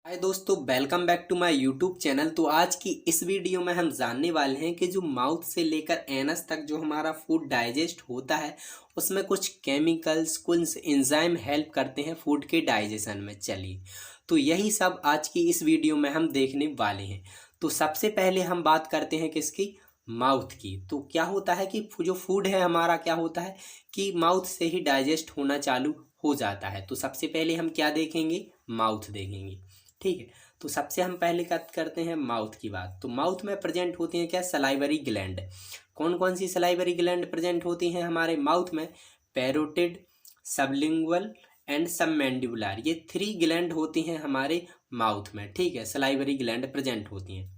हाय दोस्तों, welcome back to my YouTube channel. तो आज की इस वीडियो में हम जानने वाले हैं कि जो माउथ से लेकर एनस तक जो हमारा फूड डाइजेस्ट होता है उसमें कुछ केमिकल्स, कुछ एंजाइम हेल्प करते हैं फूड के डाइजेशन में। चलिए, तो यही सब आज की इस वीडियो में हम देखने वाले हैं। तो सबसे पहले हम बात करते हैं किसकी, माउथ की। तो क्या होता है कि जो फूड है हमारा क्या होता है कि माउथ से ही डाइजेस्ट होना चालू हो जाता है। तो सबसे पहले हम क्या देखेंगे, माउथ देखेंगे। ठीक है, तो सबसे हम पहले बात करते हैं माउथ की बात। तो माउथ में प्रेजेंट होती हैं क्या, सलाइवरी ग्लैंड। कौन कौन सी सलाइवरी ग्लैंड प्रेजेंट होती हैं हमारे माउथ में? पैरोटिड, सबलिंगुअल एंड सबमैंडिबुलर, ये 3 ग्लैंड होती हैं हमारे माउथ में। ठीक है, सलाइवरी ग्लैंड प्रेजेंट होती हैं।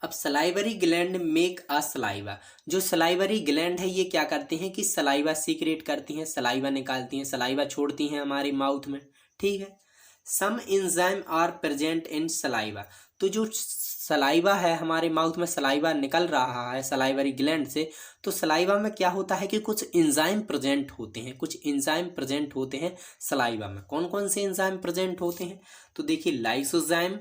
अब salivary gland make a saliva. जो सलाइवरी ग्लैंड है ये क्या करते हैं कि सलाइवा सीक्रेट करती हैं, सलाइवा निकालती हैं, सलाइवा छोड़ती हैं हमारे माउथ में। ठीक है, some enzyme are present in saliva. तो जो सलाइवा है हमारे माउथ में, सलाइवा निकल रहा है सलाइवरी ग्लैंड से, तो सलाइवा में क्या होता है कि कुछ एंजाइम प्रेजेंट होते हैं, कुछ एंजाइम प्रेजेंट होते हैं सलाइवा में। कौन कौन से एंजाइम प्रेजेंट होते हैं? तो देखिए, लाइसोजाइम,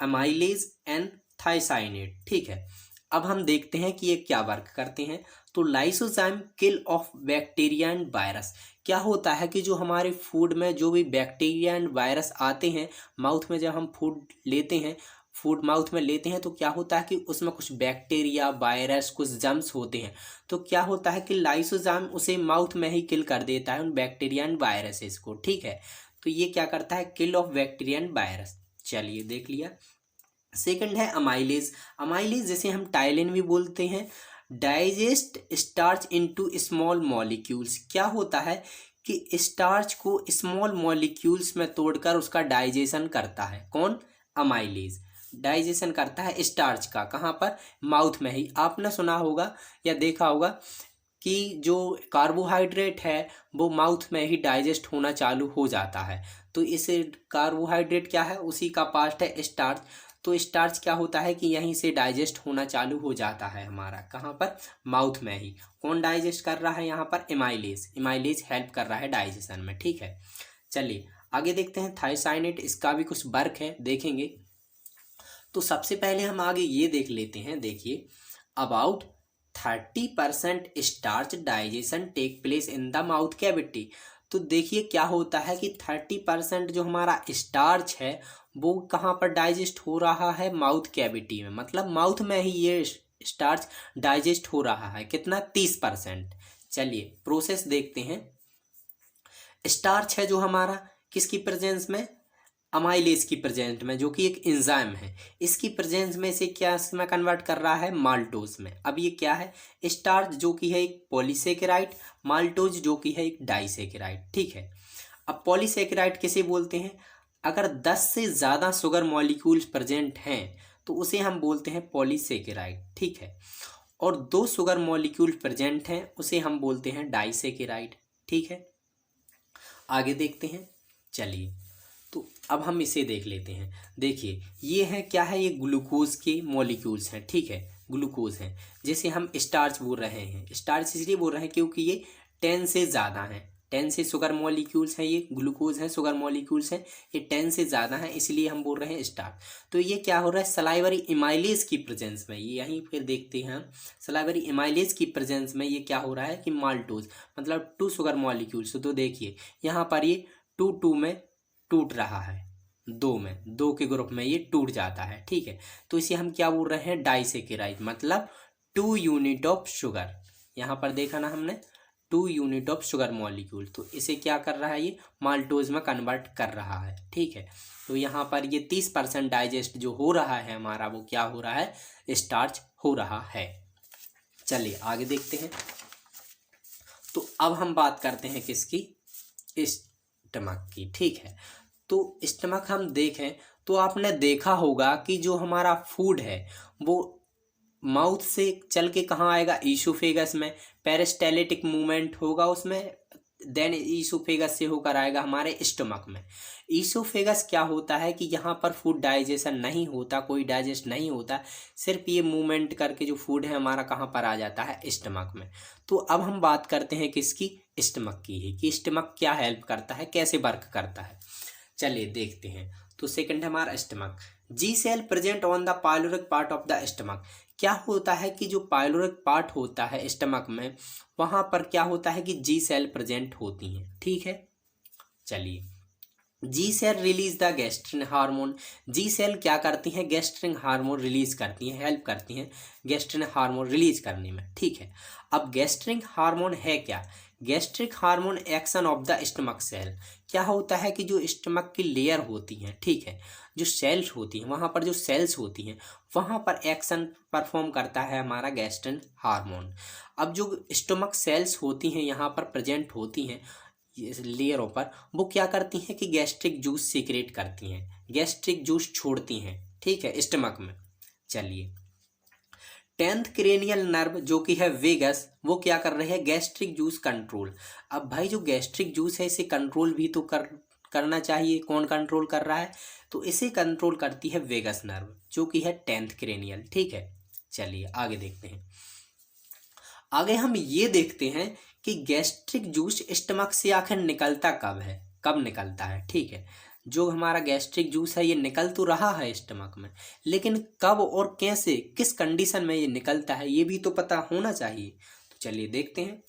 अमाइलेज एंड थाइसाइनेट। ठीक है, अब हम देखते हैं कि ये क्या वर्क करते हैं। तो lysozyme kill of bacteria and virus. क्या होता है कि जो हमारे फूड में जो भी बैक्टीरिया एंड वायरस आते हैं माउथ में, जब हम फूड लेते हैं, फूड माउथ में लेते हैं, तो क्या होता है कि उसमें कुछ बैक्टीरिया, वायरस, कुछ जर्म्स होते हैं। तो क्या होता है कि लाइसोजाइम उसे माउथ में ही किल कर देता है, उन बैक्टीरिया एंड वायरसेस को। ठीक है, तो ये क्या करता है, किल ऑफ बैक्टीरिया एंड वायरस। चलिए देख लिया। सेकंड है अमाइलेज। अमाइलेज जिसे हम टाइलिन भी बोलते हैं, digest starch into small molecules. क्या होता है कि स्टार्च को स्मॉल मॉलिक्यूल्स में तोड़कर उसका डाइजेशन करता है। कौन? अमाइलेज डाइजेशन करता है स्टार्च का। कहाँ पर? माउथ में ही। आपने सुना होगा या देखा होगा कि जो कार्बोहाइड्रेट है वो माउथ में ही डाइजेस्ट होना चालू हो जाता है। तो इस कार्बोहाइड्रेट क्या है, उसी का पार्ट है स्टार्च। तो स्टार्च क्या होता है कि यहीं से डाइजेस्ट होना चालू हो जाता है हमारा। कहाँ पर? माउथ में ही। कौन डाइजेस्ट कर रहा है यहाँ पर? एमाइलेज। एमाइलेज हेल्प कर रहा है डाइजेशन में। ठीक है, चलिए आगे देखते हैं थायसाइनेट। इसका भी कुछ वर्क है, देखेंगे। तो सबसे पहले हम आगे ये देख लेते हैं। देखिए, about 30% starch digestion take place in the mouth cavity. तो देखिए क्या होता है कि 30% जो हमारा स्टार्च है वो कहाँ पर डाइजेस्ट हो रहा है? माउथ कैविटी में। मतलब माउथ में ही ये स्टार्च डाइजेस्ट हो रहा है। कितना? 30%। चलिए प्रोसेस देखते हैं। स्टार्च है जो हमारा किसकी प्रेजेंस में? अमाइलेज की प्रेजेंस में, जो कि एक एंजाइम है। इसकी प्रेजेंस में से क्या इसमें कन्वर्ट कर रहा है? माल्टोज में। अब ये क्या है? स्टार्च जो कि है एक पॉलीसेकेराइड, माल्टोज जो कि है एक डाइसेकेराइड। ठीक है, अब पॉलीसेकेराइड किसे बोलते हैं? अगर 10 से ज़्यादा शुगर मॉलिक्यूल्स प्रेजेंट हैं तो उसे हम बोलते हैं पॉलीसेकेराइड। ठीक है, और 2 शुगर मॉलिक्यूल प्रेजेंट हैं उसे हम बोलते हैं डाइसेकेराइड। ठीक है, आगे देखते हैं। चलिए, तो अब हम इसे देख लेते हैं। देखिए ये है क्या है, ये ग्लूकोज के मॉलिक्यूल्स हैं। ठीक है, ग्लूकोज हैं जिसे हम स्टार्च बोल रहे हैं। स्टार्च इसलिए बोल रहे हैं क्योंकि ये 10 से ज़्यादा हैं। 10 से शुगर मॉलिक्यूल्स हैं, ये ग्लूकोज हैं, शुगर मॉलिक्यूल्स हैं, ये 10 से ज़्यादा हैं, इसलिए हम बोल रहे हैं स्टार्च। तो ये क्या हो रहा है? सलाइवरी इमाइलेज की प्रेजेंस में, ये यहीं फिर देखते हैं हम। सलाइवरी इमाइलेज की प्रेजेंस में ये क्या हो रहा है कि माल्टोज मतलब 2 शुगर मॉलिक्यूल्स। तो देखिए यहाँ पर ये 2 में टूट रहा है, 2 में, 2 के ग्रुप में ये टूट जाता है। ठीक है, तो इसे हम क्या बोल रहे हैं? डाइसेकेराइड, मतलब 2 यूनिट ऑफ शुगर। यहाँ पर देखा ना हमने, 2 यूनिट ऑफ शुगर मॉलिक्यूल। तो इसे क्या कर रहा है? ये माल्टोज में कन्वर्ट कर रहा है। ठीक है, तो यहाँ पर ये 30% डाइजेस्ट जो हो रहा है हमारा, वो क्या हो रहा है? स्टार्च हो रहा है। चलिए आगे देखते हैं। तो अब हम बात करते हैं किसकी? स्टमक की। ठीक है, तो स्टमक हम देखें तो आपने देखा होगा कि जो हमारा फूड है वो माउथ से चल के कहाँ आएगा? ईसोफेगस में। पेरिस्टाल्टिक मूवमेंट होगा उसमें, देन ईसोफेगस से होकर आएगा हमारे स्टमक में। ईसोफेगस क्या होता है कि यहाँ पर फूड डाइजेशन नहीं होता, कोई डाइजेस्ट नहीं होता, सिर्फ ये मूवमेंट करके जो फूड है हमारा कहाँ पर आ जाता है? स्टमक में। तो अब हम बात करते हैं किसकी? स्टमक की ही, कि स्टमक क्या हेल्प करता है, कैसे वर्क करता है। चलिए देखते हैं। तो सेकंड है हमारा stomach. G cell present on the pyloric part of the stomach. क्या होता है कि जो पाइलोरिक पार्ट होता है स्टमक में, वहां पर क्या होता है कि जी सेल प्रेजेंट होती हैं। ठीक है, चलिए। G cell release the gastrin hormone. G cell क्या करती हैं, गैस्ट्रिन हार्मोन रिलीज करती हैं, हेल्प करती हैं गैस्ट्रिन हार्मोन रिलीज करने में। ठीक है, अब गैस्ट्रिक हार्मोन है क्या, gastric hormone action of the stomach cell. क्या होता है कि जो स्टमक की लेयर होती हैं, ठीक है, जो सेल्स होती हैं, वहाँ पर जो सेल्स होती हैं वहाँ पर एक्शन परफॉर्म करता है हमारा गैस्ट्रिन हार्मोन। अब जो स्टमक सेल्स होती हैं यहाँ पर प्रेजेंट होती हैं लेयरों पर, वो क्या करती हैं कि गैस्ट्रिक जूस सीक्रेट करती हैं, गैस्ट्रिक जूस छोड़ती हैं। ठीक है, स्टमक में। चलिए, 10th क्रेनियल नर्व जो कि है वेगस, वो क्या कर रहे हैं, गैस्ट्रिक जूस कंट्रोल। अब भाई जो गैस्ट्रिक जूस है इसे कंट्रोल भी तो करना चाहिए। कौन कंट्रोल कर रहा है, तो इसे कंट्रोल करती है वेगस नर्व जो कि है 10th क्रेनियल। ठीक है, चलिए आगे देखते हैं। आगे हम ये देखते हैं कि गैस्ट्रिक जूस स्टमक से आखिर निकलता कब है, कब निकलता है। ठीक है, जो हमारा गैस्ट्रिक जूस है ये निकल तो रहा है स्टमक में, लेकिन कब और कैसे, किस कंडीशन में ये निकलता है, ये भी तो पता होना चाहिए। तो चलिए देखते हैं।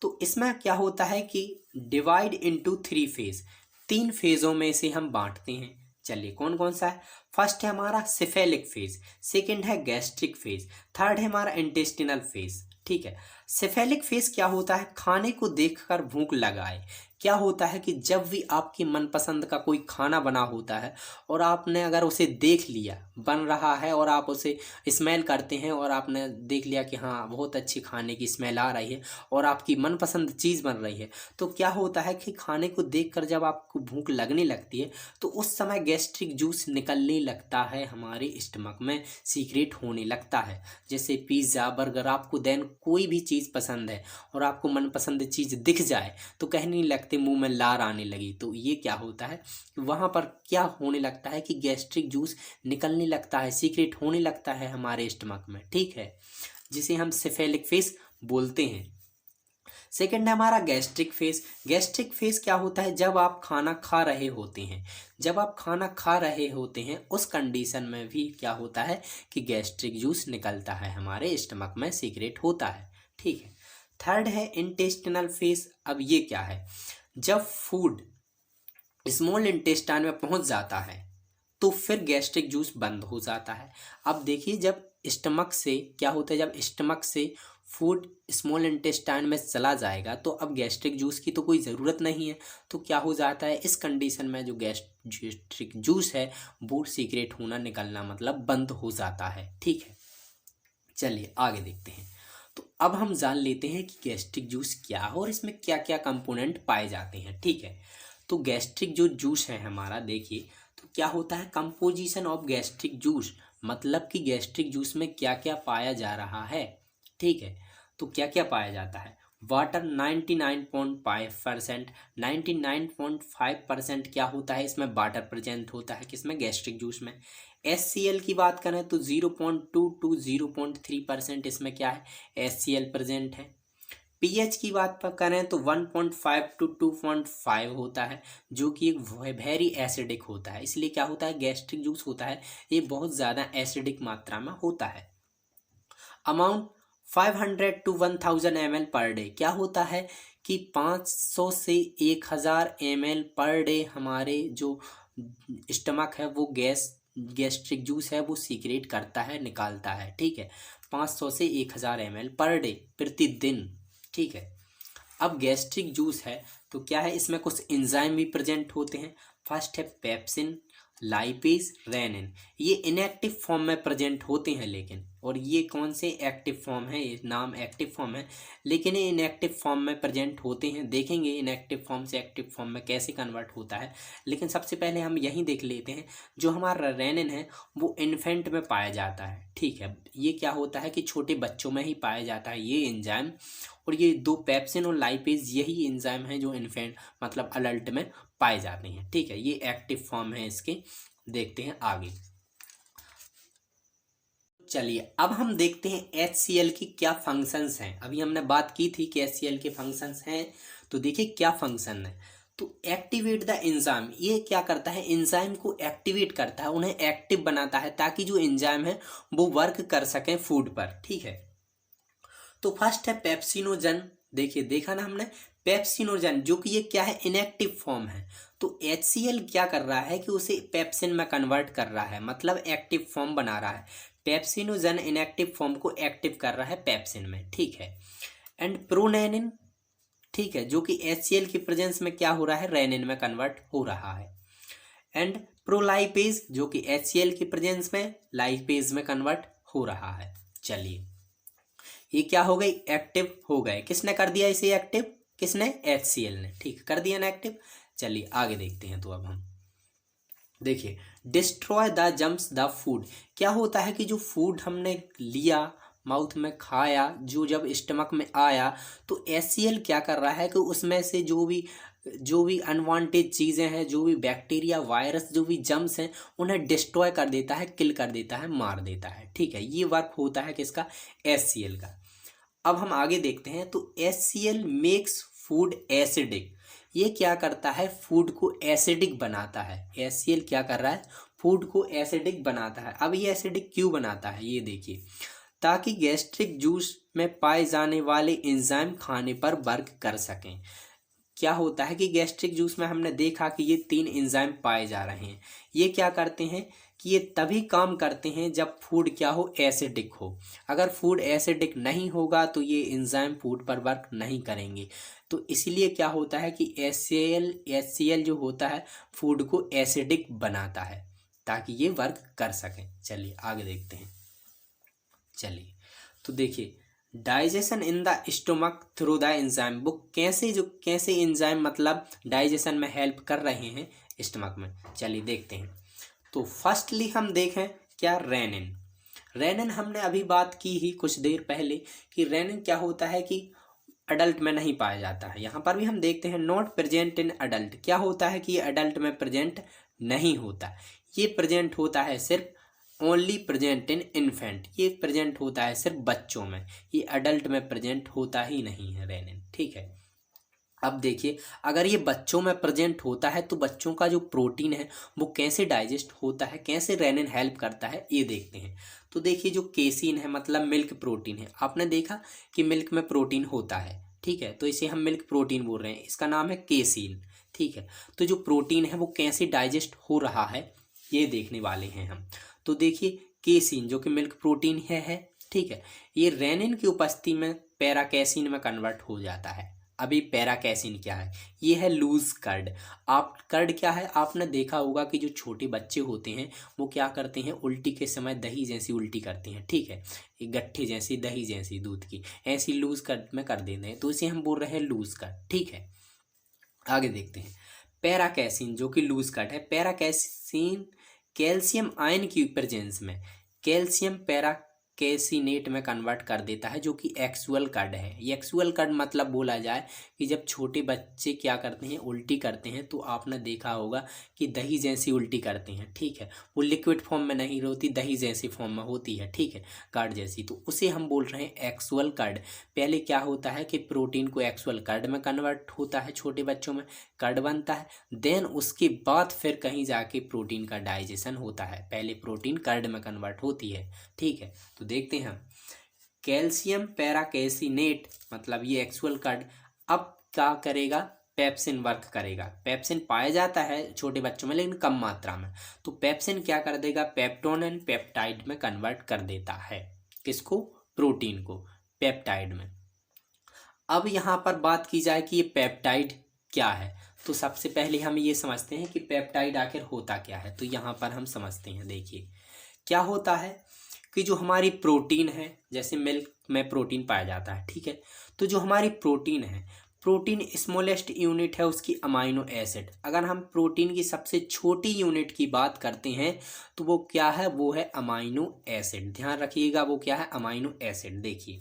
तो इसमें क्या होता है कि डिवाइड इनटू 3 फेज, 3 फेजों में इसे हम बांटते हैं। चलिए कौन कौन सा है, फर्स्ट है हमारा सिफेलिक फेज, सेकंड है गैस्ट्रिक फेज, थर्ड है हमारा इंटेस्टिनल फेज। ठीक है, सिफेलिक फेज क्या होता है, खाने को देखकर भूख लगाए। क्या होता है कि जब भी आपकी मनपसंद का कोई खाना बना होता है और आपने अगर उसे देख लिया बन रहा है और आप उसे स्मेल करते हैं और आपने देख लिया कि हाँ बहुत अच्छी खाने की स्मेल आ रही है और आपकी मनपसंद चीज़ बन रही है, तो क्या होता है कि खाने को देखकर जब आपको भूख लगने लगती है तो उस समय गैस्ट्रिक जूस निकलने लगता है, हमारे स्टमक में सीक्रेट होने लगता है। जैसे पिज़्ज़ा, बर्गर, आपको देन कोई भी चीज़ पसंद है और आपको मनपसंद चीज़ दिख जाए तो कहने लगते मुंह में लार आने लगी, तो ये क्या होता है, वहां पर क्या होने लगता है कि गैस्ट्रिक जूस निकलने लगता है, सीक्रेट होने लगता है हमारे स्टमक में। ठीक है, जिसे हम सिफेलिक फेस बोलते हैं। सेकंड है हमारा गैस्ट्रिक फेस। गैस्ट्रिक फेस क्या होता है, जब आप खाना खा रहे होते हैं, जब आप खाना खा रहे होते हैं उस कंडीशन में भी क्या होता है कि गैस्ट्रिक जूस निकलता है, हमारे स्टमक में सीक्रेट होता है। ठीक है, थर्ड है इंटेस्टिनल फेस। अब ये क्या है, जब फूड स्मॉल इंटेस्टाइन में पहुंच जाता है तो फिर गैस्ट्रिक जूस बंद हो जाता है। अब देखिए, जब स्टमक से क्या होता है, जब स्टमक से फूड स्मॉल इंटेस्टाइन में चला जाएगा तो अब गैस्ट्रिक जूस की तो कोई ज़रूरत नहीं है, तो क्या हो जाता है, इस कंडीशन में जो गैस्ट्रिक जूस है वो सीक्रेट होना, निकलना मतलब बंद हो जाता है। ठीक है, चलिए आगे देखते हैं। तो अब हम जान लेते हैं कि गैस्ट्रिक जूस क्या है और इसमें क्या क्या कंपोनेंट पाए जाते हैं। ठीक है, तो गैस्ट्रिक जो जूस है हमारा, देखिए तो क्या होता है, कंपोजिशन ऑफ गैस्ट्रिक जूस, मतलब कि गैस्ट्रिक जूस में क्या क्या पाया जा रहा है। ठीक है, तो क्या क्या पाया जाता है, वाटर 99.5%, 99.5% क्या होता है, इसमें वाटर प्रेजेंट होता है किसमें, गैस्ट्रिक जूस में। HCl की बात करें तो 0.2 to 0.3% इसमें क्या है, HCl प्रेजेंट है। पीएच की बात पर करें तो 1.5 to 2.5 होता है, जो कि एक वेरी एसिडिक होता है, इसलिए क्या होता है, गैस्ट्रिक जूस होता है ये बहुत ज़्यादा एसिडिक मात्रा में होता है। Amount 500 to 1000 ml per day, क्या होता है कि 500 से 1000 ml पर डे हमारे जो स्टमक है वो गैस्ट्रिक जूस है वो सीक्रेट करता है, निकालता है। ठीक है, 500 से 1000 ml पर डे, प्रतिदिन। ठीक है, अब गैस्ट्रिक जूस है तो क्या है, इसमें कुछ एंजाइम भी प्रेजेंट होते हैं। फर्स्ट है पेप्सिन, लाइपेज, रेनिन, ये इनएक्टिव फॉर्म में प्रेजेंट होते हैं, लेकिन और ये कौन से एक्टिव फॉर्म है, ये नाम एक्टिव फॉर्म है लेकिन ये इनएक्टिव फॉर्म में प्रेजेंट होते हैं। देखेंगे इनएक्टिव फॉर्म से एक्टिव फॉर्म में कैसे कन्वर्ट होता है, लेकिन सबसे पहले हम यही देख लेते हैं। जो हमारा रेनिन है वो इन्फेंट में पाया जाता है। ठीक है, ये क्या होता है कि छोटे बच्चों में ही पाया जाता है ये एंजाइम, और ये दो पेप्सिन और लाइपेज यही एंजाइम है जो इन्फेंट मतलब अडल्ट में पाए जाते हैं। ठीक है, ये एक्टिव फॉर्म है इसके। देखते हैं आगे। चलिए अब हम देखते हैं HCl की क्या फंक्शंस हैं। अभी हमने बात की थी कि HCl के फंक्शंस हैं, तो देखिए क्या फंक्शन है। तो एक्टिवेट द एंजाइम, ये क्या करता है, एंजाइम को एक्टिवेट करता है, उन्हें एक्टिव बनाता है ताकि जो एंजाइम है वो वर्क कर सकें फूड पर। ठीक है, तो फर्स्ट है पेप्सिनोजन। देखिए देखा ना हमने, पेप्सिनोजन जो कि ये क्या है, इनएक्टिव फॉर्म है। तो HCl क्या कर रहा है कि उसे पेप्सिन में कन्वर्ट कर रहा है, मतलब एक्टिव फॉर्म बना रहा है। पेप्सिनोजन इनएक्टिव फॉर्म को एक्टिव कर रहा है पेप्सिन में। ठीक है, एंड प्रोनेनिन, ठीक है, जो कि HCl की प्रेजेंस में क्या हो रहा है, रेनिन में कन्वर्ट हो रहा है। एंड प्रोलाइपेज जो कि HCl की प्रेजेंस में लाइपेज में कन्वर्ट हो रहा है। चलिए ये क्या हो गई, एक्टिव हो गए। किसने कर दिया इसे एक्टिव, किसने, HCl ने। ठीक कर दिया ना एक्टिव। चलिए आगे देखते हैं। तो अब हम देखिए, destroy the germs the food, क्या होता है कि जो फूड हमने लिया, माउथ में खाया, जो जब स्टमक में आया, तो HCl क्या कर रहा है कि उसमें से जो भी अनवांटेड चीज़ें हैं, जो भी बैक्टीरिया, वायरस, जो भी जम्स हैं, उन्हें डिस्ट्रॉय कर देता है, किल कर देता है, मार देता है। ठीक है, ये वर्क होता है किसका, HCl का। अब हम आगे देखते हैं। तो HCl मेक्स फूड एसिडिक, ये क्या करता है, फूड को एसिडिक बनाता है। HCl क्या कर रहा है, फूड को एसिडिक बनाता है। अब ये एसिडिक क्यों बनाता है, ये देखिए, ताकि गैस्ट्रिक जूस में पाए जाने वाले एंजाइम खाने पर वर्क कर सकें। क्या होता है कि गैस्ट्रिक जूस में हमने देखा कि ये 3 एंजाइम पाए जा रहे हैं। ये क्या करते हैं कि ये तभी काम करते हैं जब फूड क्या हो, एसिडिक हो। अगर फूड एसिडिक नहीं होगा तो ये एंजाइम फूड पर वर्क नहीं करेंगे। तो इसलिए क्या होता है कि HCl जो होता है फूड को एसिडिक बनाता है ताकि ये वर्क कर सकें। चलिए आगे देखते हैं। चलिए तो देखिए, digestion in the stomach through the enzyme, वो कैसे एंजाइम मतलब डाइजेशन में हेल्प कर रहे हैं स्टमक में। चलिए देखते हैं। तो फर्स्टली हम देखें क्या, रेनिन। रेनिन हमने अभी बात की ही कुछ देर पहले कि रेनिन क्या होता है कि अडल्ट में नहीं पाया जाता है। यहाँ पर भी हम देखते हैं नॉट प्रेजेंट इन अडल्ट, क्या होता है कि ये अडल्ट में प्रेजेंट नहीं होता, ये प्रेजेंट होता है सिर्फ ओनली प्रेजेंट इन इन्फेंट, ये प्रेजेंट होता है सिर्फ बच्चों में, ये अडल्ट में प्रेजेंट होता ही नहीं है रेनिन। ठीक है, अब देखिए, अगर ये बच्चों में प्रेजेंट होता है तो बच्चों का जो प्रोटीन है वो कैसे डाइजेस्ट होता है, कैसे रेनिन हेल्प करता है, ये देखते हैं। तो देखिए, जो केसीन है मतलब मिल्क प्रोटीन है, आपने देखा कि मिल्क में प्रोटीन होता है। ठीक है, तो इसे हम मिल्क प्रोटीन बोल रहे हैं, इसका नाम है केसीन। ठीक है, तो जो प्रोटीन है वो कैसे डाइजेस्ट हो रहा है ये देखने वाले हैं हम। तो देखिए, केसीन जो कि मिल्क प्रोटीन है। ठीक है, ये रेनिन की उपस्थिति में पैराकैसिन में कन्वर्ट हो जाता है। अभी पैराकैसिन क्या है, ये है लूज कर्ड। आप कर्ड क्या है, आपने देखा होगा कि जो छोटे बच्चे होते हैं वो क्या करते हैं, उल्टी के समय दही जैसी उल्टी करते हैं। ठीक है, ये गट्ठे जैसी, दही जैसी, दूध की ऐसी लूज कर्ड में कर देते हैं, तो इसे हम बोल रहे हैं लूज कर्ड। ठीक है, आगे देखते हैं। पैराकैसिन जो कि लूज कर्ड है, पैराकैसिन कैल्शियम आयन की प्रेजेंस में कैल्शियम पैराकैसिनेट में कन्वर्ट कर देता है, जो कि एक्सुअल कर्ड है। ये एक्सुअल कर्ड मतलब बोला जाए कि जब छोटे बच्चे क्या करते हैं, उल्टी करते हैं, तो आपने देखा होगा कि दही जैसी उल्टी करते हैं। ठीक है, वो लिक्विड फॉर्म में नहीं होती, दही जैसी फॉर्म में होती है। ठीक है, कर्ड जैसी, तो उसे हम बोल रहे हैं एक्सुअल कर्ड। पहले क्या होता है कि प्रोटीन को एक्सुअल कर्ड में कन्वर्ट होता है, छोटे बच्चों में कर्ड बनता है, देन उसके बाद फिर कहीं जाके प्रोटीन का डाइजेशन होता है। पहले प्रोटीन कर्ड में कन्वर्ट होती है। ठीक है, तो देखते हैं हम, कैल्शियम पैराकैसिनेट मतलब ये एक्सुअल कर्ड अब क्या करेगा, पेप्सिन वर्क करेगा। पेप्सिन पाया जाता है छोटे बच्चों में लेकिन कम मात्रा में, तो पेप्सिन क्या कर देगा, पेप्टोन एंड पेप्टाइड में कन्वर्ट कर देता है। किसको, प्रोटीन को पेप्टाइड में। अब यहाँ पर बात की जाए कि ये पेप्टाइड क्या है, तो सबसे पहले हम ये समझते हैं कि पेप्टाइड आखिर होता क्या है। तो यहाँ पर हम समझते हैं, देखिए क्या होता है कि जो हमारी प्रोटीन है, जैसे मिल्क में प्रोटीन पाया जाता है। ठीक है, तो जो हमारी प्रोटीन है, प्रोटीन स्मॉलेस्ट यूनिट है उसकी अमाइनो एसिड। अगर हम प्रोटीन की सबसे छोटी यूनिट की बात करते हैं तो वो क्या है, वो है अमाइनो एसिड। ध्यान रखिएगा, वो क्या है, अमाइनो एसिड। देखिए,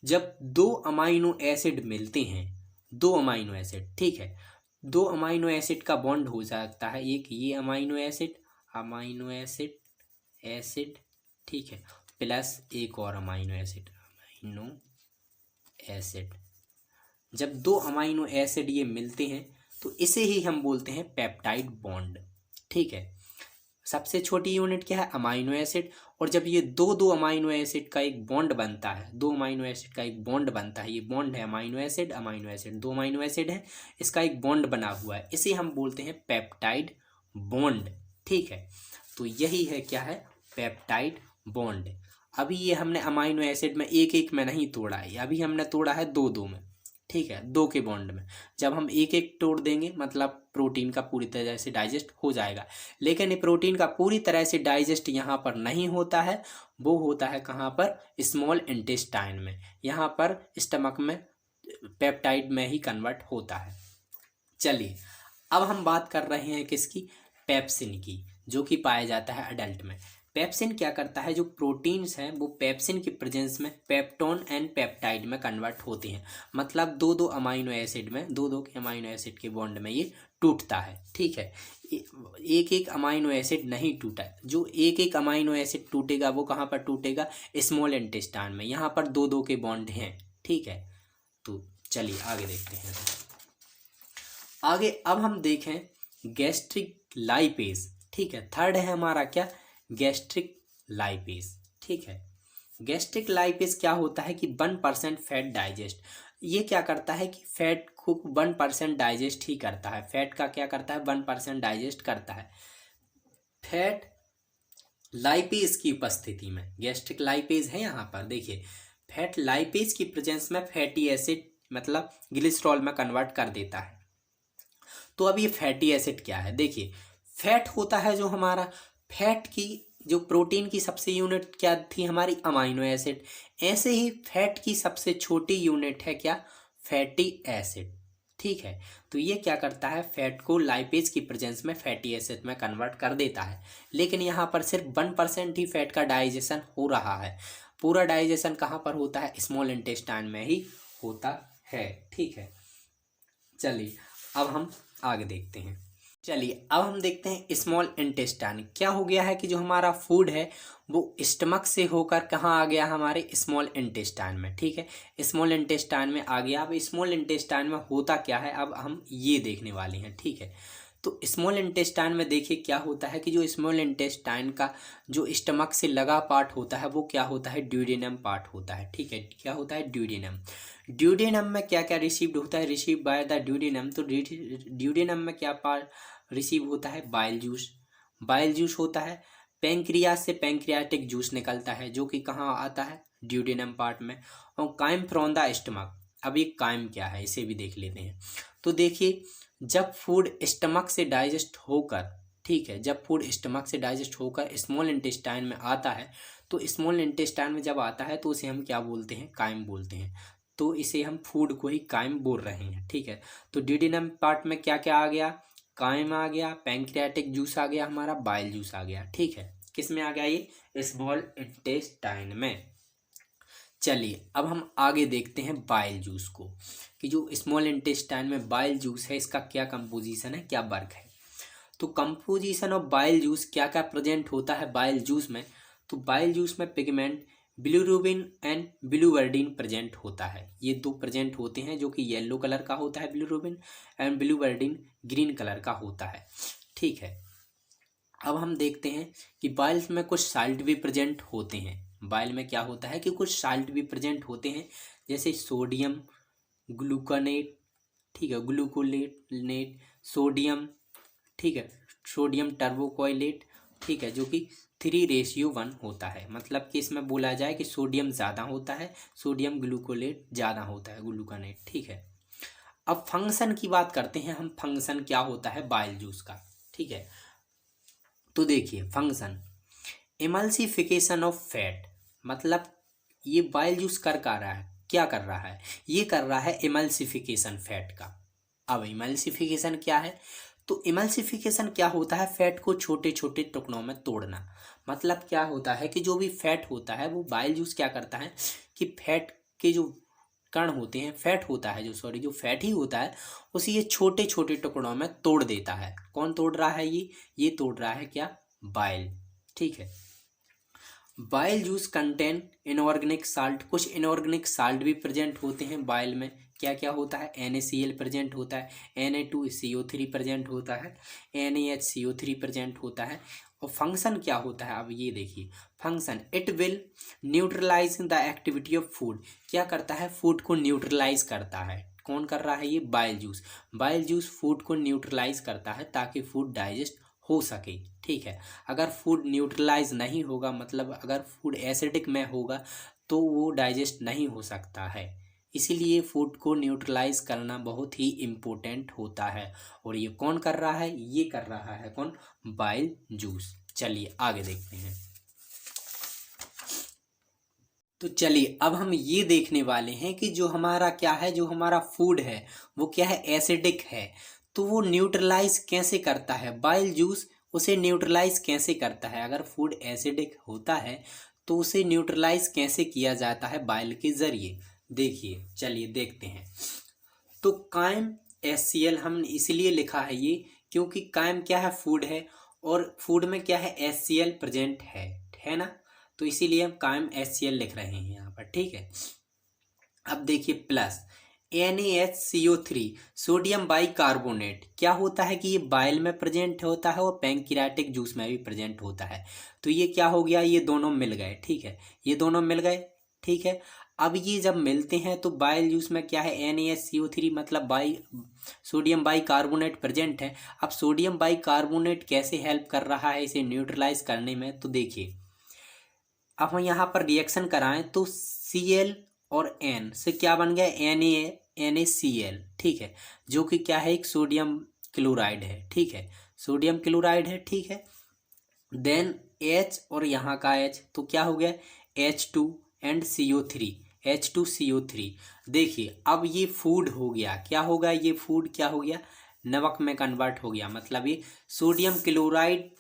जब 2 अमाइनो एसिड मिलते हैं, 2 अमाइनो एसिड, ठीक है, 2 अमाइनो एसिड का बॉन्ड हो जाता है, एक ये अमाइनो एसिड एसिड, ठीक है, प्लस एक और अमाइनो एसिड। जब 2 अमाइनो एसिड ये मिलते हैं तो इसे ही हम बोलते हैं पेप्टाइड बॉन्ड। ठीक है, सबसे छोटी यूनिट क्या है, अमाइनो एसिड। और जब ये दो दो अमाइनो एसिड का एक बॉन्ड बनता है, दो अमाइनो एसिड का एक बॉन्ड बनता है, ये बॉन्ड है अमाइनो एसिड अमाइनो एसिड, दो अमाइनो एसिड है, इसका एक बॉन्ड बना हुआ है, इसे हम बोलते हैं पेप्टाइड बॉन्ड। ठीक है, तो यही है क्या है, पेप्टाइड बॉन्ड। अभी ये हमने अमाइनो एसिड में एक एक में नहीं तोड़ा है, अभी हमने तोड़ा है दो दो में। ठीक है, दो के बॉन्ड में। जब हम एक एक तोड़ देंगे मतलब प्रोटीन का पूरी तरह से डाइजेस्ट हो जाएगा। लेकिन ये प्रोटीन का पूरी तरह से डाइजेस्ट यहाँ पर नहीं होता है, वो होता है कहाँ पर, स्मॉल इंटेस्टाइन में, यहाँ पर स्टमक में पेप्टाइड में ही कन्वर्ट होता है। चलिए अब हम बात कर रहे हैं किसकी, पेप्सिन की, जो कि पाया जाता है अडल्ट में। पेप्सिन क्या करता है, जो प्रोटीन्स हैं वो पेप्सिन की प्रेजेंस में पेप्टोन एंड पेप्टाइड में कन्वर्ट होते हैं। मतलब दो दो अमाइनो एसिड में, दो दो के अमाइनो एसिड के बॉन्ड में ये टूटता है। ठीक है, एक एक अमाइनो एसिड नहीं टूटा, जो एक एक अमाइनो एसिड टूटेगा वो कहाँ पर टूटेगा, स्मॉल इंटेस्टाइन में, यहाँ पर दो दो के बॉन्ड हैं। ठीक है, तो चलिए आगे देखते हैं। आगे अब हम देखें गैस्ट्रिक लाइपेज। ठीक है, थर्ड है हमारा क्या, गैस्ट्रिक लाइपेज। ठीक है, गैस्ट्रिक लाइपेज क्या होता है कि 1% फैट डाइजेस्ट, ये क्या करता है कि फैट को 1% डाइजेस्ट ही करता है। फैट का क्या करता है, 1% डाइजेस्ट करता है। फैट लाइपेज की उपस्थिति में, गैस्ट्रिक लाइपेज है यहाँ पर, देखिए फैट लाइपेज की प्रेजेंस में फैटी एसिड मतलब ग्लिसरॉल में कन्वर्ट कर देता है। तो अब ये फैटी एसिड क्या है, देखिए फैट होता है जो हमारा, फैट की जो प्रोटीन की सबसे यूनिट क्या थी हमारी, अमाइनो एसिड। ऐसे ही फैट की सबसे छोटी यूनिट है क्या, फैटी एसिड। ठीक है, तो ये क्या करता है, फैट को लाइपेज की प्रेजेंस में फैटी एसिड में कन्वर्ट कर देता है। लेकिन यहाँ पर सिर्फ 1% ही फैट का डाइजेशन हो रहा है, पूरा डाइजेशन कहाँ पर होता है, स्मॉल इंटेस्टाइन में ही होता है। ठीक है, चलिए अब हम आगे देखते हैं। चलिए अब हम देखते हैं स्मॉल इंटेस्टाइन क्या हो गया है कि जो हमारा फूड है वो स्टमक से होकर कहाँ आ गया, हमारे स्मॉल इंटेस्टाइन में। ठीक है, स्मॉल इंटेस्टाइन में आ गया। अब स्मॉल इंटेस्टाइन में होता क्या है, अब हम ये देखने वाले हैं। ठीक है, तो स्मॉल इंटेस्टाइन में देखिए क्या होता है कि जो स्मॉल इंटेस्टाइन का जो स्टमक से लगा पार्ट होता है वो क्या होता है, ड्यूडेनम पार्ट होता है। ठीक है, क्या होता है, ड्यूडेनम। ड्यूडेनम में क्या क्या रिसीव्ड होता है, रिसीव बाय द ड्यूडेनम। तो ड्यूडेनम में क्या पार्ट रिसीव होता है, बाइल जूस। बाइल जूस होता है, पेंक्रियास से पेंक्रियाटिक जूस निकलता है जो कि कहाँ आता है, ड्यूडेनम पार्ट में। और काइम फ्रॉम द स्टमक, अब ये काइम क्या है इसे भी देख लेते हैं। तो देखिए जब फूड स्टमक से डाइजेस्ट होकर, ठीक है, जब फूड स्टमक से डाइजेस्ट होकर स्मॉल इंटेस्टाइन में आता है, तो स्मॉल इंटेस्टाइन में जब आता है तो उसे हम क्या बोलते हैं, काइम बोलते हैं। तो इसे हम फूड को ही काइम बोल रहे हैं। ठीक है, तो ड्यूडेनम पार्ट में क्या क्या आ गया, काइम आ गया, पैंक्रियाटिक जूस आ गया, हमारा बाइल जूस आ गया। ठीक है, किस में आ गया, ये स्मॉल इंटेस्टाइन में। चलिए अब हम आगे देखते हैं बाइल जूस को, कि जो स्मॉल इंटेस्टाइन में बाइल जूस है इसका क्या कंपोजिशन है, क्या वर्क है। तो कंपोजिशन ऑफ बाइल जूस क्या क्या प्रेजेंट होता है बाइल जूस में। तो बाइल जूस में पिगमेंट बिलिरुबिन एंड बिलिवर्डिन प्रेजेंट होता है। ये दो प्रेजेंट होते हैं, जो कि येलो कलर का होता है बिलिरुबिन, एंड बिलिवर्डिन ग्रीन कलर का होता है। ठीक है, अब हम देखते हैं कि बाइल्स में कुछ साल्ट भी प्रेजेंट होते हैं। बाइल में क्या होता है कि कुछ साल्ट भी प्रेजेंट होते हैं, जैसे सोडियम ग्लूकोनेट, ठीक है, ग्लूकोनेट, सोडियम, ठीक है, सोडियम टर्बोकोइलेट, ठीक है, जो कि 3:1 होता है। मतलब कि इसमें बोला जाए कि सोडियम ज़्यादा होता है, सोडियम ग्लूकोलेट ज़्यादा होता है, ग्लूकोनेट। ठीक है, अब फंक्शन की बात करते हैं हम, फंक्शन क्या होता है बाइल जूस का। ठीक है, तो देखिए फंक्शन, इमल्सिफिकेशन ऑफ फैट, मतलब ये बाइल जूस कर रहा है, क्या कर रहा है, ये कर रहा है इमल्सिफिकेशन फैट का। अब इमल्सिफिकेशन क्या है, तो इमल्सिफिकेशन क्या होता है, फैट को छोटे छोटे टुकड़ों में तोड़ना। मतलब क्या होता है कि जो भी फैट होता है वो बाइल जूस क्या करता है कि फैट के जो कण होते हैं, फैट होता है जो फैट ही होता है उसे ये छोटे छोटे टुकड़ों में तोड़ देता है। कौन तोड़ रहा है, ये तोड़ रहा है क्या, बाइल। ठीक है, bile juice contain inorganic salt, कुछ इनऑर्गेनिक साल्ट भी प्रेजेंट होते हैं बाइल में। क्या क्या होता है? NaCl प्रेजेंट होता है, Na2CO3 प्रेजेंट होता है, NaHCO3 प्रेजेंट होता है। और फंक्शन क्या होता है? अब ये देखिए function, it will neutralise the activity of food. क्या करता है? फूड को न्यूट्रलाइज करता है। कौन कर रहा है? ये bile juice. Bile juice food को न्यूट्रलाइज करता है ताकि फूड डाइजेस्ट हो सके। ठीक है, अगर फूड न्यूट्रलाइज नहीं होगा, मतलब अगर फूड एसिडिक में होगा तो वो डाइजेस्ट नहीं हो सकता है। इसीलिए फूड को न्यूट्रलाइज करना बहुत ही इम्पोर्टेंट होता है। और ये कौन कर रहा है? ये कर रहा है कौन? Bile juice. चलिए आगे देखते हैं। तो चलिए अब हम ये देखने वाले हैं कि जो हमारा क्या है, जो हमारा फूड है वो क्या है? एसिडिक है। तो वो न्यूट्रलाइज कैसे करता है? बाइल जूस उसे न्यूट्रलाइज कैसे करता है? अगर फूड एसिडिक होता है तो उसे न्यूट्रलाइज कैसे किया जाता है? बाइल के जरिए। देखिए चलिए देखते हैं। तो कायम HCl हम इसलिए लिखा है ये, क्योंकि कायम क्या है? फूड है, और फूड में क्या है? HCl प्रेजेंट है ना। तो इसीलिए हम कायम HCl लिख रहे हैं यहाँ पर। ठीक है, अब देखिए प्लस NaHCO3 सोडियम बाइकार्बोनेट। क्या होता है कि ये बाइल में प्रेजेंट होता है और पैंक्रियाटिक जूस में भी प्रेजेंट होता है। तो ये क्या हो गया? ये दोनों मिल गए। ठीक है, ये दोनों मिल गए। ठीक है, अब ये जब मिलते हैं तो बाइल जूस में क्या है? NaHCO3 मतलब सोडियम बाइकार्बोनेट प्रेजेंट है। अब सोडियम बाइकार्बोनेट कैसे हेल्प कर रहा है इसे न्यूट्रलाइज करने में? तो देखिए अब हम यहाँ पर रिएक्शन कराएं तो Cl और N से क्या बन गया? NaCl। ठीक है, जो कि क्या है? एक सोडियम क्लोराइड है। ठीक है, सोडियम क्लोराइड है। ठीक है, देन H और यहाँ का H तो क्या हो गया? H2 and CO3, H2CO3। देखिए अब ये फूड हो गया। क्या होगा? ये फूड क्या हो गया? नमक में कन्वर्ट हो गया। मतलब ये सोडियम क्लोराइड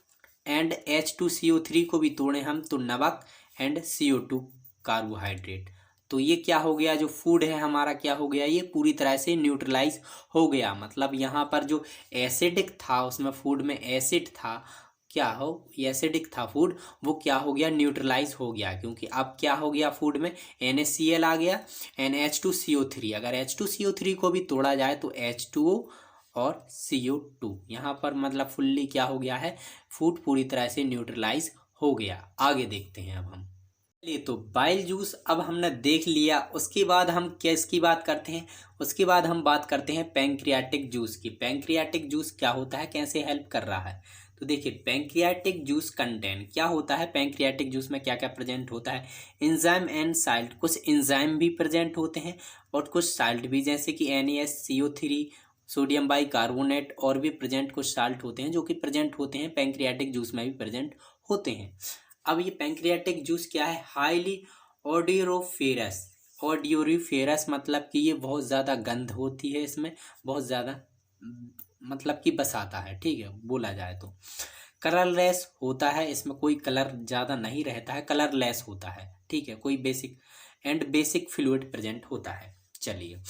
एंड H2CO3 को भी तोड़े हम तो नमक एंड CO2 कार्बोहाइड्रेट। तो ये क्या हो गया? जो फूड है हमारा क्या हो गया? ये पूरी तरह से न्यूट्रलाइज हो गया। मतलब यहाँ पर जो एसिडिक था उसमें फूड में एसिड था, क्या हो? एसिडिक था फूड, वो क्या हो गया? न्यूट्रलाइज हो गया। क्योंकि अब क्या हो गया? फूड में NaCl आ गया, NH2CO3। अगर H2CO3 को भी तोड़ा जाए तो H2O और CO2। यहाँ पर मतलब फुल्ली क्या हो गया है? फूड पूरी तरह से न्यूट्रलाइज हो गया। आगे देखते हैं अब हम। चलिए तो बाइल जूस अब हमने देख लिया। उसके बाद हम किसकी बात करते हैं? उसके बाद हम बात करते हैं पैंक्रियाटिक जूस की। पैंक्रियाटिक जूस क्या होता है? कैसे हेल्प कर रहा है? तो देखिए पैंक्रियाटिक जूस कंटेंट क्या होता है? पैंक्रियाटिक जूस में क्या क्या प्रेजेंट होता है? Enzyme and salt. कुछ एंजाइम भी प्रेजेंट होते हैं और कुछ साल्ट भी, जैसे कि NaCO3, सोडियम बाइकार्बोनेट, और भी प्रेजेंट कुछ साल्ट होते हैं जो कि प्रेजेंट होते हैं पैंक्रियाटिक जूस में भी प्रेजेंट होते हैं। अब ये पैंक्रियाटिक जूस क्या है? हाईली ऑडियोरोफेरस। ऑडियोरीफेरस मतलब कि ये बहुत ज़्यादा गंध होती है इसमें, बहुत ज़्यादा मतलब कि बसाता है। ठीक है, बोला जाए तो कलरलेस होता है। इसमें कोई कलर ज़्यादा नहीं रहता है, कलरलेस होता है। ठीक है, कोई बेसिक फ्लूइड प्रेजेंट होता है। चलिए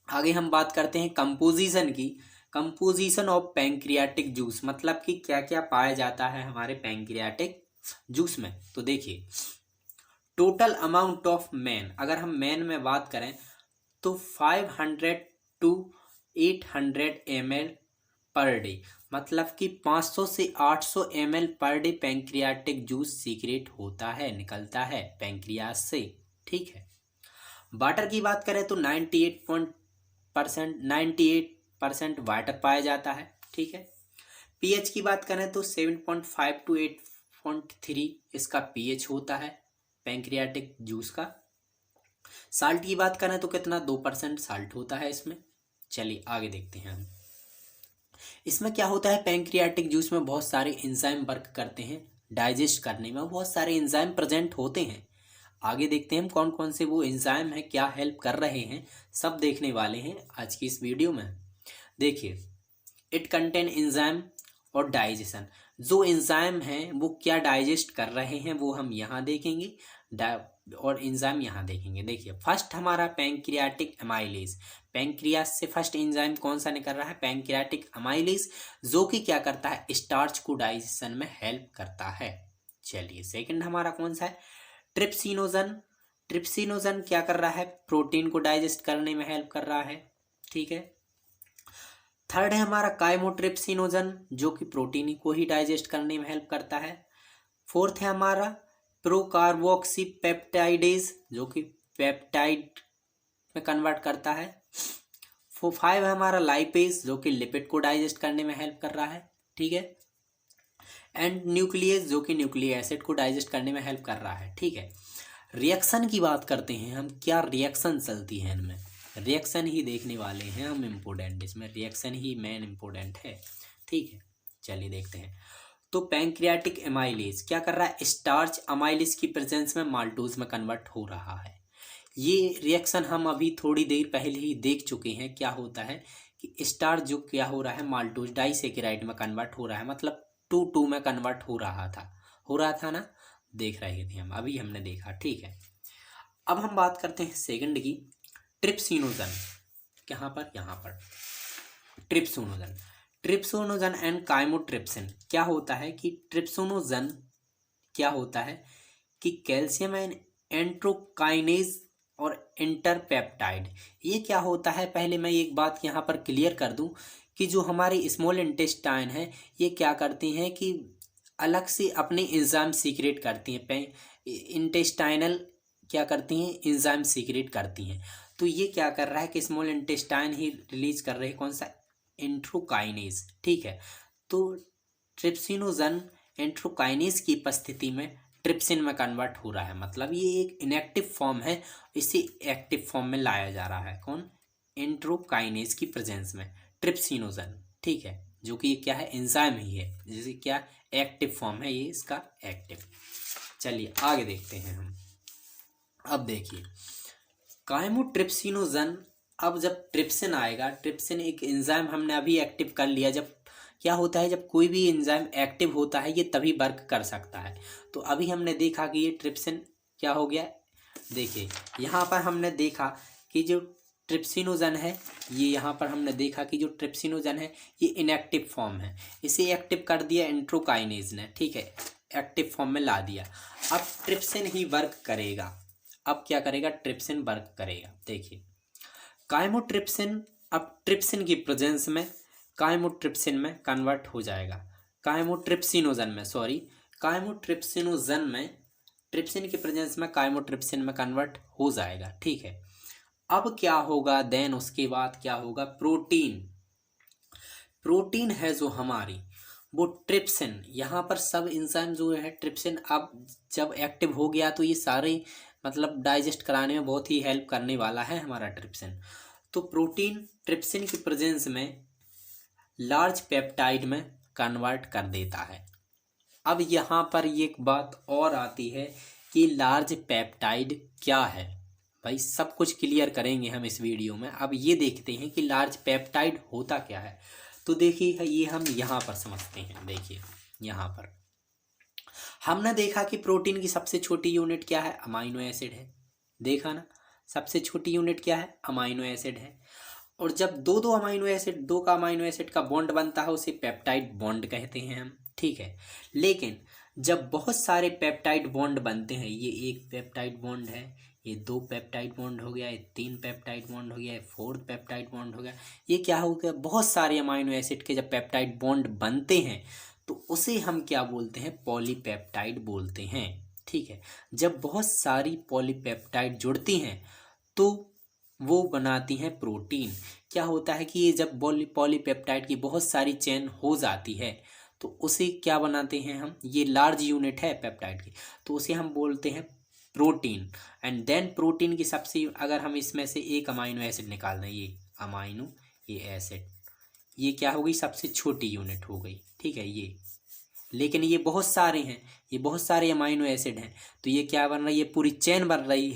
आगे हम बात करते हैं कंपोजिशन की। कंपोजिशन ऑफ पैंक्रियाटिक जूस मतलब कि क्या क्या पाया जाता है हमारे पैंक्रियाटिक जूस में। तो देखिए टोटल अमाउंट ऑफ मैन, अगर हम मैन में बात करें तो 500 टू 800 ml पर डे, मतलब कि 500 से 800 ml per day pancreatic juice secrete होता है, निकलता है पैंक्रियास से। ठीक है, वाटर की बात करें तो 98% वाटर पाया जाता है। ठीक है, पीएच की बात करें तो 7.5 टू 8.3 इसका पीएच होता है पैंक्रियाटिक जूस का। साल्ट की बात करें तो कितना? 2% साल्ट होता है इसमें। चलिए आगे देखते हैं हम। इसमें क्या होता है? पैंक्रियाटिक जूस में बहुत सारे एंजाइम वर्क करते हैं, डाइजेस्ट करने में बहुत सारे एंजाइम प्रेजेंट होते हैं। आगे देखते हैं हम कौन कौन से वो एंजाइम हैं, क्या हेल्प कर रहे हैं, सब देखने वाले हैं आज की इस वीडियो में। देखिए इट कंटेन एंजाइम और डाइजेशन। जो एंजाइम हैं वो क्या डाइजेस्ट कर रहे हैं वो हम यहाँ देखेंगे, और एंजाइम यहाँ देखेंगे। देखिए फर्स्ट हमारा पैंक्रियाटिक अमाइलेज। पैंक्रियास से फर्स्ट एंजाइम कौन सा निकल रहा है? पैंक्रियाटिक अमाइलेज, जो कि क्या करता है? स्टार्च को डाइजेशन में हेल्प करता है। चलिए सेकंड हमारा कौन सा है, ट्रिप्सिनोजन। ट्रिप्सिनोजन क्या कर रहा है, प्रोटीन को डाइजेस्ट करने में हेल्प कर रहा है, ठीक है। थर्ड है हमारा काइमोट्रिप्सिनोजन, जो कि प्रोटीन को ही डाइजेस्ट करने में हेल्प करता है। फोर्थ है हमारा प्रोकार्बोक्सीपेप्टाइडेज, जो कि पेप्टाइड में कन्वर्ट करता है। 5 है हमारा लाइपेज, जो कि लिपिड को डाइजेस्ट करने में हेल्प कर रहा है, ठीक है। एंड न्यूक्लियस, जो कि न्यूक्लिक एसिड को डाइजेस्ट करने में हेल्प कर रहा है, ठीक है। रिएक्शन की बात करते हैं हम, क्या रिएक्शन चलती है इनमें, रिएक्शन ही देखने वाले हैं हम, इम्पोर्टेंट इसमें रिएक्शन ही मेन इम्पोर्टेंट है, ठीक है। चलिए देखते हैं। तो पैंक्रियाटिक एमाइलेज क्या कर रहा है, स्टार्च अमाइलेज की प्रेजेंस में माल्टोज में कन्वर्ट हो रहा है। ये रिएक्शन हम अभी थोड़ी देर पहले ही देख चुके हैं, क्या होता है कि स्टार्च जो क्या हो रहा है माल्टोज डाइसेकेराइड में कन्वर्ट हो रहा है, मतलब 2 में कन्वर्ट हो रहा था ना, देख रहे थे हम, अभी हमने देखा, ठीक है। अब हम बात करते हैं सेकंड की, ट्रिप्सिनोजन। यहाँ पर ट्रिप्सिनोजन एंड काइमोट्रिप्सिन। क्या होता है कि ट्रिप्सिनोजन क्या होता है कि कैल्शियम एंड एंट्रोकाइनेज और इंटरपेप्टाइड, ये क्या होता है, पहले मैं एक बात यहाँ पर क्लियर कर दूं कि जो हमारी स्मॉल इंटेस्टाइन है ये क्या करती हैं कि अलग से अपने एंजाइम सीक्रेट करती हैं, इंटेस्टाइनल क्या करती हैं, एंजाइम सीक्रेट करती हैं। तो ये क्या कर रहा है कि स्मॉल इंटेस्टाइन ही रिलीज कर रहे हैं कौन सा, एंट्रोकाइनेज, ठीक है। तो ट्रिप्सिनोजन एंट्रोकाइनेज की उपस्थिति में ट्रिप्सिन में कन्वर्ट हो रहा है, मतलब ये एक इनएक्टिव फॉर्म है, इसे एक्टिव फॉर्म में लाया जा रहा है, कौन, एंट्रोकाइनेज की प्रेजेंस में ट्रिप्सिनोजन, ठीक है, जो कि ये क्या है, एंजाइम ही है, जैसे क्या एक्टिव फॉर्म है ये इसका, एक्टिव। चलिए आगे देखते हैं हम। अब देखिए काइमोट्रिप्सिनोजन, अब जब ट्रिप्सिन आएगा, ट्रिप्सिन एक एंजाइम हमने अभी एक्टिव कर लिया, जब क्या होता है, जब कोई भी एंजाइम एक्टिव होता है ये तभी वर्क कर सकता है। तो अभी हमने देखा कि ये ट्रिप्सिन क्या हो गया, देखिए यहाँ पर हमने देखा कि जो ट्रिप्सिनोजन है, ये यहाँ पर हमने देखा कि जो ट्रिप्सिनोजन है ये इनएक्टिव फॉर्म है, इसे एक्टिव कर दिया एंट्रोकाइनेज ने, ठीक है, एक्टिव फॉर्म में ला दिया। अब ट्रिप्सिन ही वर्क करेगा, अब क्या करेगा, ट्रिप्सिन वर्क करेगा। देखिए काइमोट्रिप्सिन अब ट्रिप्सिन की प्रेजेंस में काइमोट्रिप्सिन में कन्वर्ट हो जाएगा, काइमोट्रिप्सिनोजन में ट्रिप्सिन की प्रेजेंस में काइमोट्रिप्सिन में कन्वर्ट हो जाएगा, ठीक है। अब क्या होगा, देन उसके बाद क्या होगा, प्रोटीन है जो हमारी, वो ट्रिप्सिन, यहाँ पर सब एंजाइम जो है ट्रिप्सिन अब जब एक्टिव हो गया तो ये सारे मतलब डाइजेस्ट कराने में बहुत ही हेल्प करने वाला है हमारा ट्रिप्सिन। तो प्रोटीन ट्रिप्सिन की प्रेजेंस में लार्ज पेप्टाइड में कन्वर्ट कर देता है। अब यहाँ पर एक बात और आती है कि लार्ज पेप्टाइड क्या है, भाई सब कुछ क्लियर करेंगे हम इस वीडियो में। अब ये देखते हैं कि लार्ज पेप्टाइड होता क्या है। तो देखिए ये हम यहाँ पर समझते हैं, देखिए यहाँ पर हमने देखा कि प्रोटीन की सबसे छोटी यूनिट क्या है, अमाइनो एसिड है, देखा ना, सबसे छोटी यूनिट क्या है, अमाइनो एसिड है। और जब दो अमाइनो एसिड, दो का अमाइनो एसिड का बॉन्ड बनता है उसे पेप्टाइड बॉन्ड कहते हैं हम, ठीक है। लेकिन जब बहुत सारे पेप्टाइड बॉन्ड बनते हैं, ये एक पेप्टाइड बॉन्ड है, ये 2 पेप्टाइड बॉन्ड हो गया, ये 3 पेप्टाइड बॉन्ड हो गया, ये 4th पेप्टाइड बॉन्ड हो गया, ये क्या हो गया, बहुत सारे अमाइनो एसिड के जब पेप्टाइड बॉन्ड बनते हैं तो उसे हम क्या बोलते हैं, पॉलीपेप्टाइड बोलते हैं, ठीक है। जब बहुत सारी पॉलीपेप्टाइड जुड़ती हैं तो वो बनाती हैं प्रोटीन। क्या होता है कि ये जब पॉलीपेप्टाइड की बहुत सारी चेन हो जाती है तो उसे क्या बनाते हैं हम, ये लार्ज यूनिट है पेप्टाइड की, तो उसे हम बोलते हैं प्रोटीन। एंड देन प्रोटीन की सबसे, अगर हम इसमें से एक अमाइनो एसिड निकाल दें, ये अमाइनो, ये एसिड, ये क्या हो गई, सबसे छोटी यूनिट हो गई, ठीक है ये। लेकिन ये बहुत सारे हैं, ये बहुत सारे अमाइनो एसिड हैं, तो ये क्या बन रही है, पूरी चेन बन रही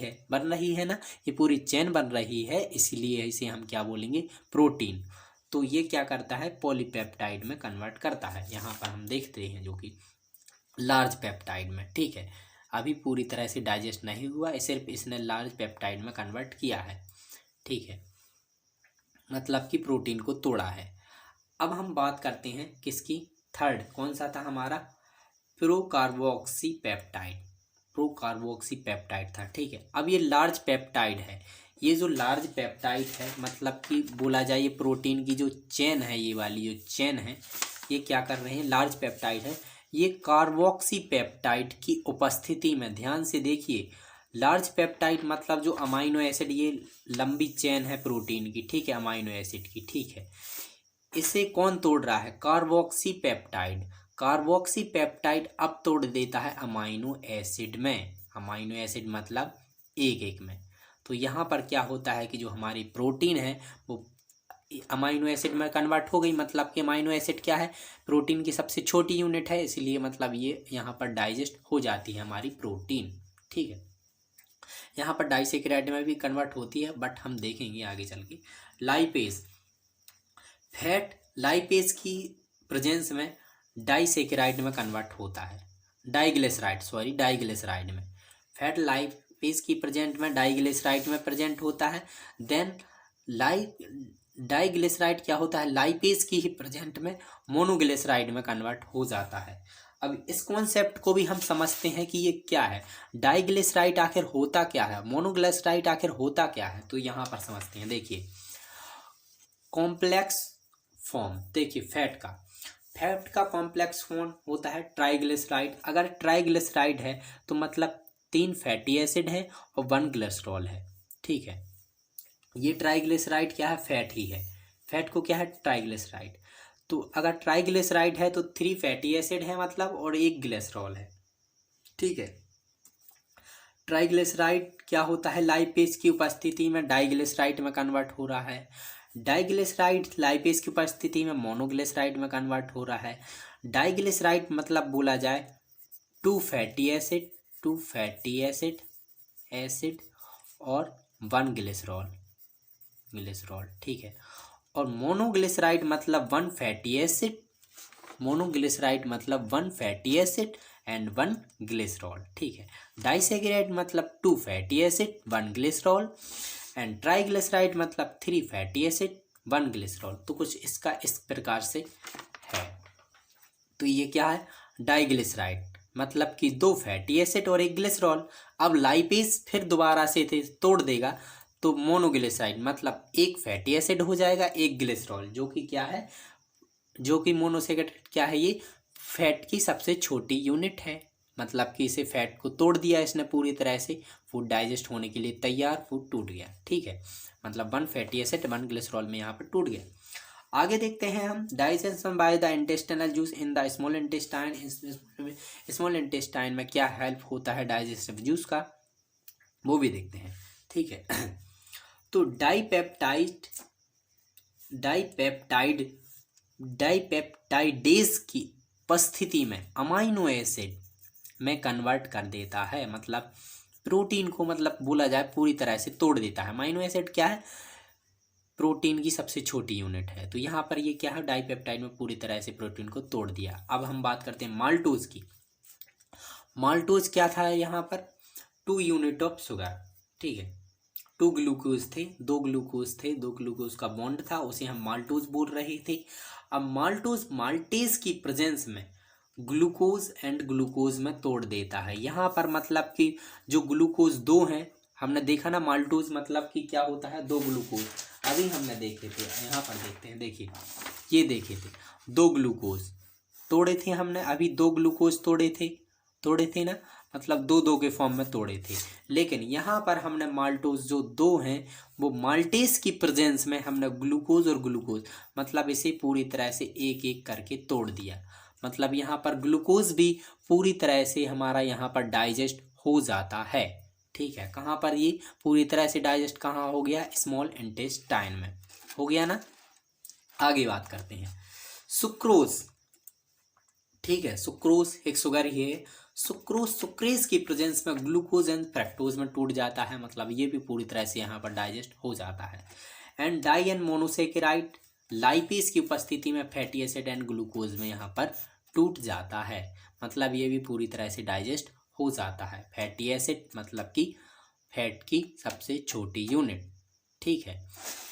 है ना, ये पूरी चेन बन रही है, इसलिए इसे हम क्या बोलेंगे, प्रोटीन। तो ये क्या करता है, पॉलीपेप्टाइड में कन्वर्ट करता है। यहाँ पर हम देखते हैं जो कि लार्ज पेप्टाइड में, ठीक है, अभी पूरी तरह से डाइजेस्ट नहीं हुआ, सिर्फ इसने लार्ज पेप्टाइड में कन्वर्ट किया है, ठीक है, मतलब कि प्रोटीन को तोड़ा है। अब हम बात करते हैं किसकी, थर्ड कौन सा था हमारा, प्रोकार्बोक्सीपेप्टाइड था। ठीक है, अब ये लार्ज पेप्टाइड है। ये जो लार्ज पेप्टाइड है मतलब कि बोला जाए ये प्रोटीन की जो चेन है, ये वाली जो चेन है, ये क्या कर रहे हैं, लार्ज पेप्टाइड है। ये कार्बोक्सीपेप्टाइड की उपस्थिति में, ध्यान से देखिए, लार्ज पेप्टाइड मतलब जो अमाइनो एसिड, ये लंबी चेन है प्रोटीन की, ठीक है, अमाइनो एसिड की, ठीक है, इसे कौन तोड़ रहा है, कार्बोक्सीपेप्टाइड। कार्बोक्सीपेप्टाइड अब तोड़ देता है अमाइनो एसिड में, अमाइनो एसिड मतलब एक एक में। तो यहाँ पर क्या होता है कि जो हमारी प्रोटीन है वो अमाइनो एसिड में कन्वर्ट हो गई। मतलब कि अमाइनो एसिड क्या है, प्रोटीन की सबसे छोटी यूनिट है, इसलिए मतलब ये यहाँ पर डाइजेस्ट हो जाती है हमारी प्रोटीन। ठीक है, यहाँ पर डाइसेकेराइड में भी कन्वर्ट होती है, बट हम देखेंगे आगे चल के। लाइपेज, फैट लाइपेज की प्रेजेंस में डाइसेकेराइड में कन्वर्ट होता है, डाइग्लिसराइड में। फैट लाइपेज की प्रेजेंट में डाइग्लिसराइड में प्रेजेंट होता है। देन डाइग्लिसराइड क्या होता है, लाइपेज की ही प्रेजेंट में मोनोग्लिसराइड में कन्वर्ट हो जाता है। अब इस कॉन्सेप्ट को भी हम समझते हैं कि ये क्या है, डाइग्लिसराइड आखिर होता क्या है, मोनोग्लिसराइड आखिर होता क्या है। तो यहाँ पर समझते हैं, देखिए, कॉम्प्लेक्स फॉर्म, देखिए फैट का कॉम्प्लेक्स फॉर्म होता है ट्राइग्लिसराइड। अगर ट्राइग्लिसराइड है तो मतलब 3 फैटी एसिड है और 1 ग्लिसरॉल है। ठीक है, ये ट्राइग्लिसराइड क्या है, फैट ही है, फैट को क्या है, ट्राइग्लिसराइड। तो अगर ट्राइग्लिसराइड है तो 3 फैटी एसिड है मतलब, और 1 ग्लिसरॉल है। ठीक है, ट्राइग्लिसराइड क्या होता है, लाइपेज की उपस्थिति में डाइग्लिसराइड में कन्वर्ट हो रहा है। डाइग्लिसराइड लाइपेज की उपस्थिति में मोनोग्लिसराइड में कन्वर्ट हो रहा है। डाइग्लिसराइड मतलब बोला जाए 2 फैटी एसिड और 1 ग्लिसरॉल। ठीक है, और मोनोग्लिसराइड मतलब 1 फैटी एसिड एंड 1 ग्लिसरॉल। ठीक है, डाइसेकेराइड मतलब 2 fatty acid 1 glycerol and triglyceride मतलब 3 फैटी एसिड 1 ग्लिसरॉल। तो कुछ इसका इस प्रकार से है। तो ये क्या है, डाइग्लिसराइड मतलब कि 2 फैटी एसिड और 1 ग्लिसरॉल। अब लाइपेज फिर दोबारा से तोड़ देगा तो मोनोग्लिसराइड मतलब 1 फैटी एसिड हो जाएगा, 1 ग्लिसरॉल, जो कि क्या है, जो कि मोनोसेकेराइड क्या है, ये फैट की सबसे छोटी यूनिट है। मतलब कि इसे फैट को तोड़ दिया इसने पूरी तरह से, फूड डाइजेस्ट होने के लिए तैयार, फूड टूट गया। ठीक है, मतलब 1 फैटी एसिड 1 ग्लिसरॉल में यहाँ पर टूट गया। आगे देखते हैं हम, digestion by the intestinal juice in the small intestine. Small intestine में क्या हेल्प होता है डाइजेस्टिव जूस का, वो भी देखते हैं। ठीक है, तो डाइपेप्टाइडेज की उपस्थिति में अमाइनो एसिड में कन्वर्ट कर देता है। मतलब प्रोटीन को मतलब बोला जाए पूरी तरह से तोड़ देता है। अमाइनो एसिड क्या है, प्रोटीन की सबसे छोटी यूनिट है। तो यहाँ पर ये क्या है, डाइपेप्टाइड में पूरी तरह से प्रोटीन को तोड़ दिया। अब हम बात करते हैं माल्टोज की। माल्टोज क्या था, यहाँ पर 2 यूनिट ऑफ शुगर। ठीक है, 2 ग्लूकोज थे, 2 ग्लूकोज का बॉन्ड था, उसे हम माल्टोज बोल रहे थे। अब माल्टेज की प्रेजेंस में ग्लूकोज एंड ग्लूकोज में तोड़ देता है। यहाँ पर मतलब कि जो ग्लूकोज 2 हैं, हमने देखा ना, माल्टोज मतलब कि क्या होता है, 2 ग्लूकोज, अभी हमने देखे थे, यहाँ पर देखते हैं, देखिए ये देखे थे 2 ग्लूकोज तोड़े थे हमने, अभी 2 ग्लूकोज तोड़े थे ना, मतलब 2 के फॉर्म में तोड़े थे। लेकिन यहाँ पर हमने माल्टोज जो 2 हैं वो माल्टेज की प्रेजेंस में हमने ग्लूकोज और ग्लूकोज मतलब इसे पूरी तरह से एक एक करके तोड़ दिया। मतलब यहाँ पर ग्लूकोज भी पूरी तरह से हमारा यहाँ पर डाइजेस्ट हो जाता है। ठीक है, कहाँ पर ये पूरी तरह से डाइजेस्ट कहाँ हो गया, स्मॉल इंटेस्टाइन में हो गया ना। आगे बात करते हैं सुक्रोज। ठीक है, सुक्रोज एक शुगर ही है। सुक्रेज की प्रेजेंस में ग्लूकोज एंड फ्रक्टोज में टूट जाता है। मतलब ये भी पूरी तरह से यहाँ पर डाइजेस्ट हो जाता है। And di and monosaccharide lipase की उपस्थिति में फैटी एसिड एंड ग्लूकोज में यहाँ पर टूट जाता है। मतलब ये भी पूरी तरह से डाइजेस्ट हो जाता है। फैटी एसिड मतलब कि फैट की सबसे छोटी यूनिट। ठीक है,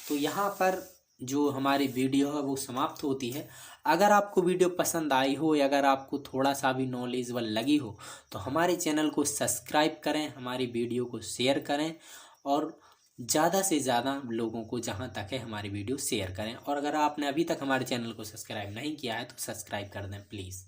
तो यहाँ पर जो हमारी वीडियो है वो समाप्त होती है। अगर आपको वीडियो पसंद आई हो या अगर आपको थोड़ा सा भी नॉलेजेबल लगी हो तो हमारे चैनल को सब्सक्राइब करें, हमारी वीडियो को शेयर करें और ज़्यादा से ज़्यादा लोगों को जहाँ तक है हमारी वीडियो शेयर करें। और अगर आपने अभी तक हमारे चैनल को सब्सक्राइब नहीं किया है तो सब्सक्राइब कर दें प्लीज़।